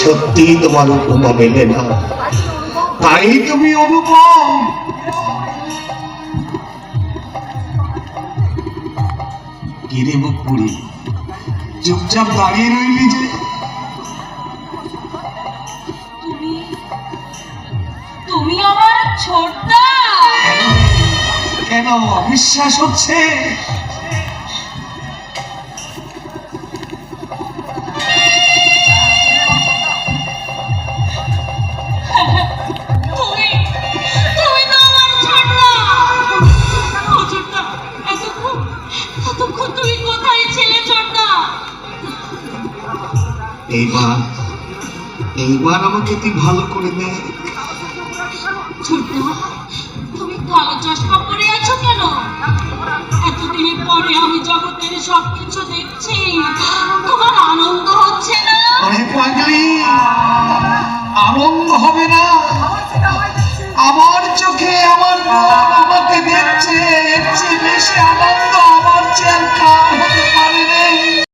সত্যি তোমার উপমা মেলে না, তাই তুমি অনুপম। কিরে মুখ পুরি, চুপচাপ দাঁড়িয়ে রইলি যে? তুমি আমার ছোটদা। কেন অবিশ্বাস হচ্ছে? এইবার আমাকে তুই ভালো করে দেখ। তুমি কালো চশমা পরে আছো কেন? এতদিনের পরে আমি জগতের সবকিছু দেখছি, তোমার আনন্দ হচ্ছে না? পাগলি, আনন্দ হবে না? আমার চোখে আমার